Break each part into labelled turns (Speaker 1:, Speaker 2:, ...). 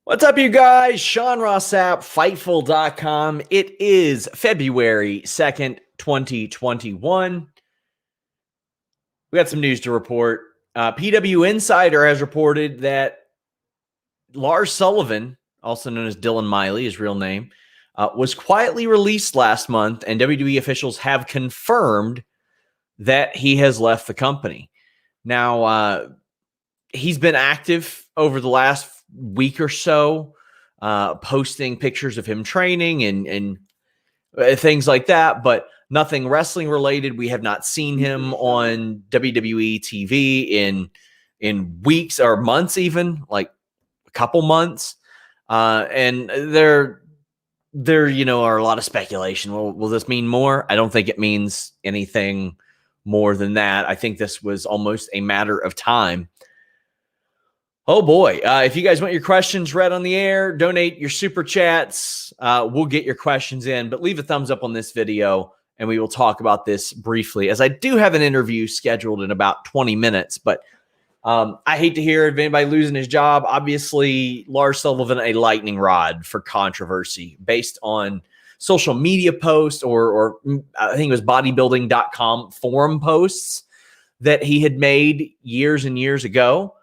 Speaker 1: What's up, you guys? Sean Ross Sapp, Fightful.com. It is February 2nd, 2021. We got some news to report. PW Insider has reported that Lars Sullivan, also known as Dylan Miley, his real name, was quietly released last month, and WWE officials have confirmed that he has left the company. Now, he's been active over the last week or so, posting pictures of him training and things like that, but nothing wrestling related. We have not seen him on WWE TV in weeks or months, even like a couple months. And there are a lot of speculation. Will this mean more? I don't think it means anything more than that. I think this was almost a matter of time. Oh boy. If you guys want your questions read on the air, donate your super chats. We'll get your questions in, but leave a thumbs up on this video and we will talk about this briefly, as I do have an interview scheduled in about 20 minutes, but I hate to hear of anybody losing his job. Obviously, Lars Sullivan, a lightning rod for controversy based on social media posts or I think it was bodybuilding.com forum posts that he had made years and years ago.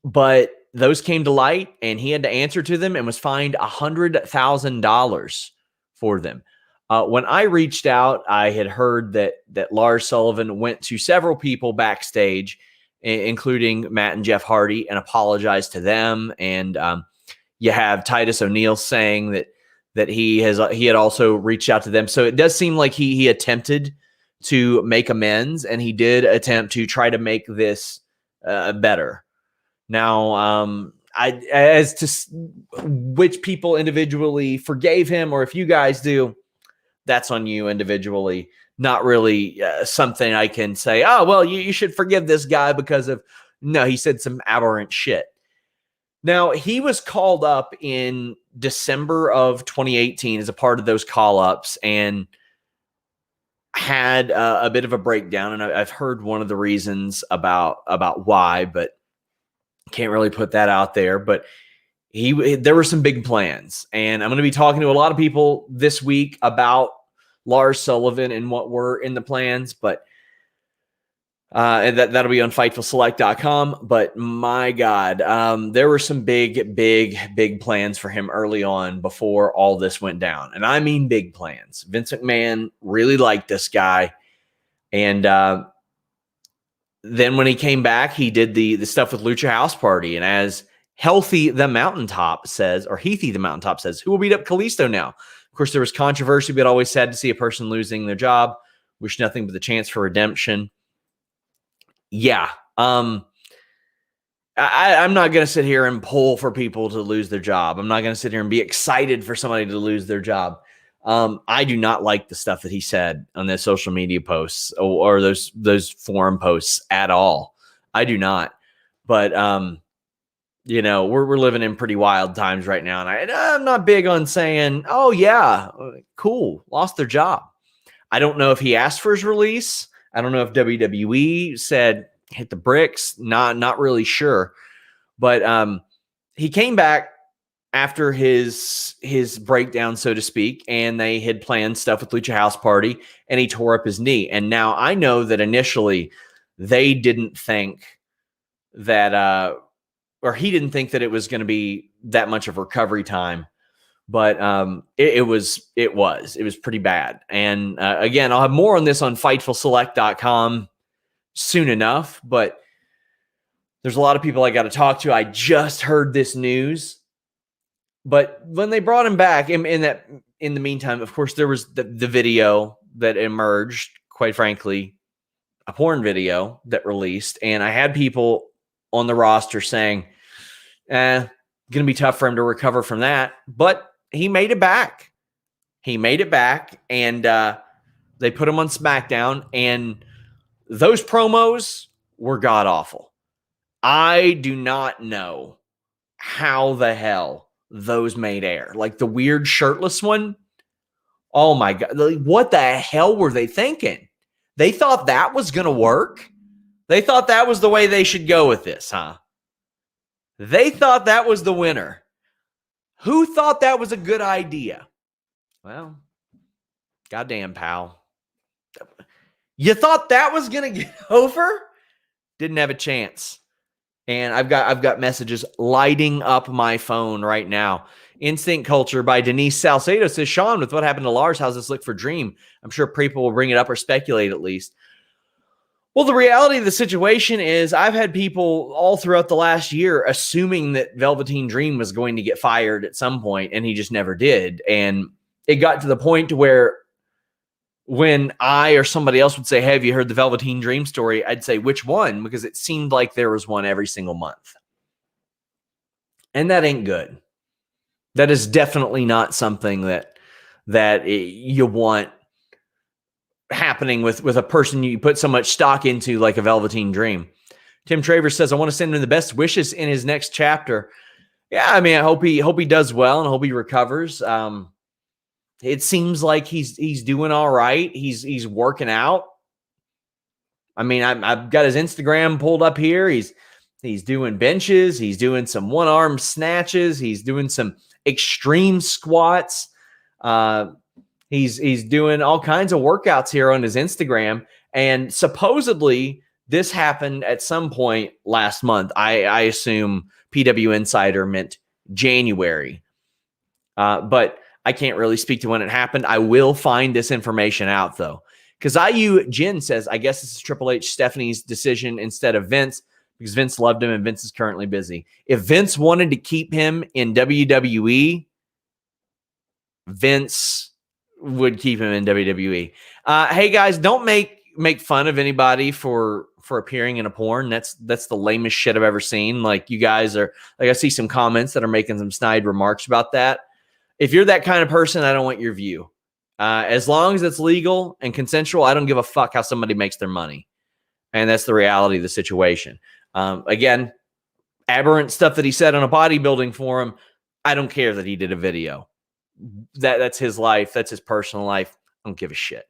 Speaker 1: But those came to light and he had to answer to them and was fined $100,000 for them. When I reached out, I had heard that Lars Sullivan went to several people backstage, including Matt and Jeff Hardy, and apologized to them. And you have Titus O'Neil saying that he had also reached out to them. So it does seem like he attempted to make amends, and he did attempt to try to make this better. Now, as to which people individually forgave him, or if you guys do, that's on you individually. Not really something I can say, oh, well, you should forgive this guy because of, no, he said some aberrant shit. Now, he was called up in December of 2018 as a part of those call-ups and had a bit of a breakdown. And I've heard one of the reasons about why, but can't really put that out there. But there were some big plans, and I'm going to be talking to a lot of people this week about Lars Sullivan and what were in the plans, but and that'll be on FightfulSelect.com. But my God, there were some big plans for him early on before all this went down. And I mean big plans. Vince McMahon really liked this guy. And then when he came back, he did the stuff with Lucha House Party. And as Healthy the Mountaintop says, or Heathy the Mountaintop says, who will beat up Kalisto now? Of course, there was controversy, but always sad to see a person losing their job. Wish nothing but the chance for redemption. Yeah. I'm not going to sit here and pull for people to lose their job. I'm not going to sit here and be excited for somebody to lose their job. I do not like the stuff that he said on the social media posts or those forum posts at all. I do not. But, we're living in pretty wild times right now. And I'm not big on saying, oh, yeah, cool, lost their job. I don't know if he asked for his release. I don't know if WWE said hit the bricks. Not really sure. But he came back after his breakdown, so to speak, and they had planned stuff with Lucha House Party, and he tore up his knee. And now I know that initially they didn't think that or he didn't think that it was going to be that much of recovery time, but it was pretty bad. And again, I'll have more on this on FightfulSelect.com soon enough, but there's a lot of people I got to talk to. I just heard this news, but when they brought him back in the meantime, of course, there was the video that emerged, quite frankly, a porn video that released. And I had people on the roster saying, going to be tough for him to recover from that. But he made it back. And they put him on SmackDown, and those promos were god-awful. I do not know how the hell those made air. Like the weird shirtless one. Oh, my God. Like, what the hell were they thinking? They thought that was going to work? They thought that was the way they should go with this, huh? They thought that was the winner. Who thought that was a good idea? Well, goddamn, pal. You thought that was going to get over? Didn't have a chance. And I've got messages lighting up my phone right now. Instinct Culture by Denise Salcedo says, Sean, with what happened to Lars, how's this look for Dream? I'm sure people will bring it up or speculate at least. Well, the reality of the situation is I've had people all throughout the last year assuming that Velveteen Dream was going to get fired at some point, and he just never did. And it got to the point to where when I or somebody else would say, hey, have you heard the Velveteen Dream story? I'd say, which one? Because it seemed like there was one every single month. And that ain't good. That is definitely not something that you want happening with a person you put so much stock into like a Velveteen Dream. Tim Travers says, I want to send him the best wishes in his next chapter. Yeah, I mean, I hope he does well and I hope he recovers. It seems like he's doing all right. He's working out. I mean, I've got his Instagram pulled up here. He's doing benches. He's doing some one-arm snatches. He's doing some extreme squats. He's doing all kinds of workouts here on his Instagram. And supposedly this happened at some point last month. I assume PW Insider meant January. But I can't really speak to when it happened. I will find this information out, though. Because IU Jin says, I guess this is Triple H Stephanie's decision instead of Vince, because Vince loved him and Vince is currently busy. If Vince wanted to keep him in WWE, Vince would keep him in WWE. Hey, guys, don't make fun of anybody for appearing in a porn. That's the lamest shit I've ever seen. Like, you guys are, like, I see some comments that are making some snide remarks about that. If you're that kind of person, I don't want your view. As long as it's legal and consensual, I don't give a fuck how somebody makes their money. And that's the reality of the situation. Again, aberrant stuff that he said on a bodybuilding forum, I don't care that he did a video. That's his life. That's his personal life. I don't give a shit.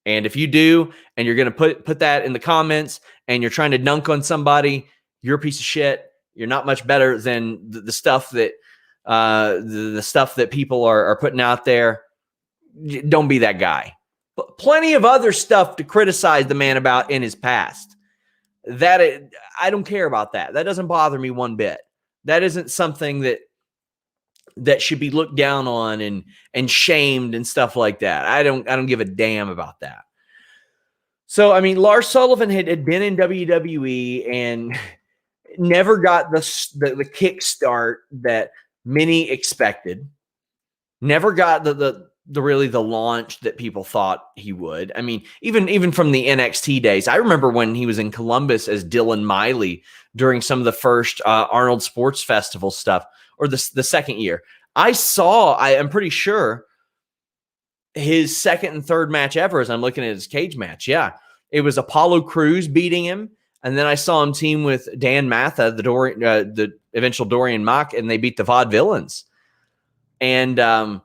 Speaker 1: And if you do, and you're going to put that in the comments and you're trying to dunk on somebody, you're a piece of shit. You're not much better than the stuff that the stuff that people are putting out there. Don't be that guy. But plenty of other stuff to criticize the man about in his past. I don't care about that. That doesn't bother me one bit. That isn't something that should be looked down on and shamed and stuff like that. I don't give a damn about that. So, I mean, Lars Sullivan had been in WWE and never got the kickstart that many expected. Never got the launch that people thought he would. I mean, even from the NXT days, I remember when he was in Columbus as Dylan Miley during some of the first Arnold Sports Festival stuff, or the second year. I'm pretty sure his second and third match ever, as I'm looking at his cage match. Yeah, it was Apollo Crews beating him. And then I saw him team with Dan Matha, the eventual Dorian Mock, and they beat the Vaudevillains. And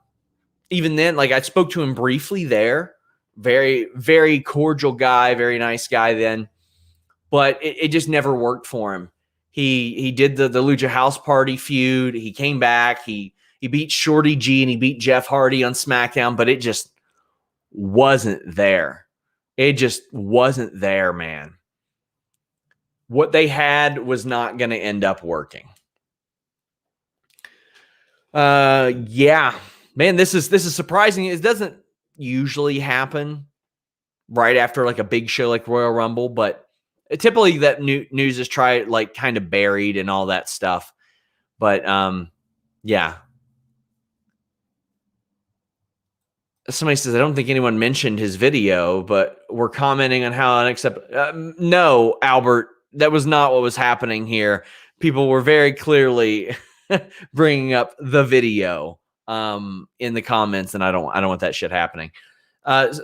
Speaker 1: even then, like, I spoke to him briefly there. Very, very cordial guy, very nice guy then. But it just never worked for him. He did the Lucha House Party feud. He came back. He beat Shorty G and he beat Jeff Hardy on SmackDown, but it just wasn't there. It just wasn't there, man. What they had was not going to end up working. Yeah, man, this is surprising. It doesn't usually happen right after like a big show like Royal Rumble, but typically that news is kind of buried and all that stuff. But yeah. Somebody says, I don't think anyone mentioned his video, but we're commenting on how unacceptable. No, Albert, that was not what was happening here. People were very clearly bringing up the video in the comments, and I don't want that shit happening.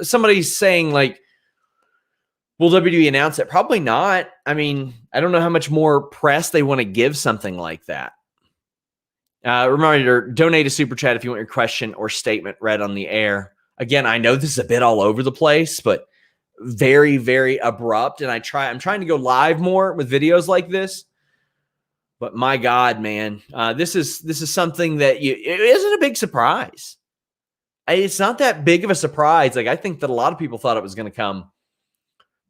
Speaker 1: Somebody's saying, like, will WWE announce it? Probably not. I mean, I don't know how much more press they want to give something like that. Reminder, donate a super chat if you want your question or statement read on the air. Again, I know this is a bit all over the place, but very, very abrupt. And I'm trying to go live more with videos like this. But my God, man, this is something that it isn't a big surprise. It's not that big of a surprise. Like, I think that a lot of people thought it was going to come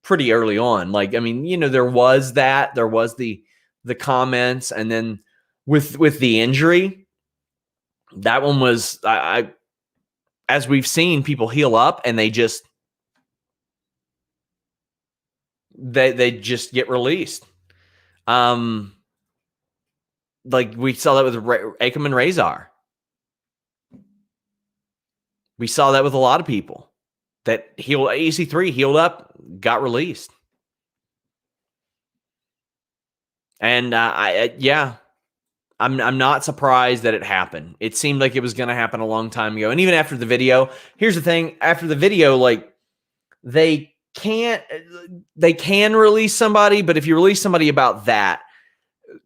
Speaker 1: pretty early on. Like, I mean, there was the comments, and then with the injury, that one was, I as we've seen people heal up and they just get released. Like we saw that with Akam and Razor. We saw that with a lot of people that healed. EC3 healed up, got released. And I'm not surprised that it happened. It seemed like it was going to happen a long time ago. And even after the video, here's the thing: after the video, like they can release somebody, but if you release somebody about that,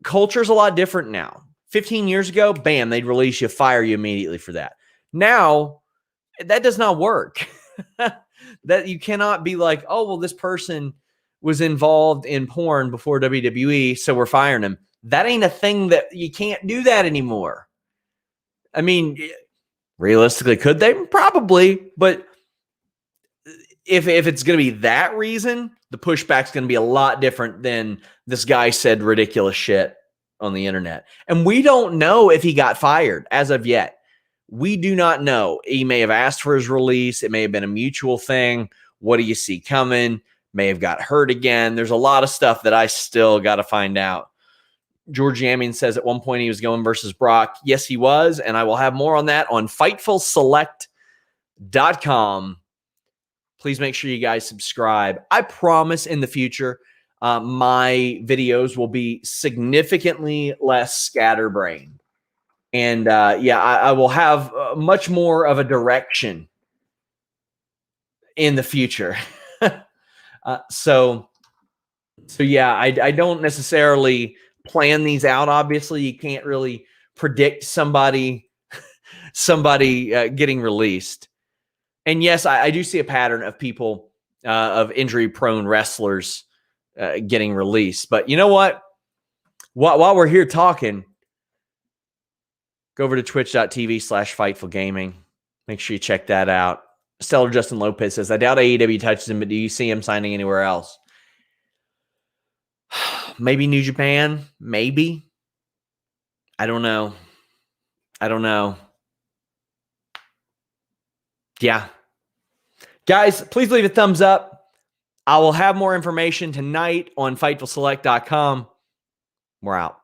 Speaker 1: culture's a lot different now. 15 years ago, bam, they'd release you, fire you immediately for that. Now, that does not work. That you cannot be like, oh, well, this person was involved in porn before WWE, so we're firing him. That ain't a thing. That you can't do that anymore. I mean, realistically, could they? Probably, but if it's going to be that reason, the pushback's going to be a lot different than this guy said ridiculous shit on the internet. And we don't know if he got fired as of yet. We do not know. He may have asked for his release. It may have been a mutual thing. What do you see coming? May have got hurt again. There's a lot of stuff that I still got to find out. George Yamian says at one point he was going versus Brock. Yes, he was. And I will have more on that on FightfulSelect.com. Please make sure you guys subscribe. I promise in the future, my videos will be significantly less scatterbrained. And I will have much more of a direction in the future. So I don't necessarily plan these out. Obviously, you can't really predict somebody getting released. And yes, I do see a pattern of people, of injury-prone wrestlers getting released. But you know what? While we're here talking, go over to twitch.tv/FightfulGaming. Make sure you check that out. Stellar Justin Lopez says, I doubt AEW touches him, but do you see him signing anywhere else? Maybe New Japan. Maybe. I don't know. Yeah. Guys, please leave a thumbs up. I will have more information tonight on FightfulSelect.com. We're out.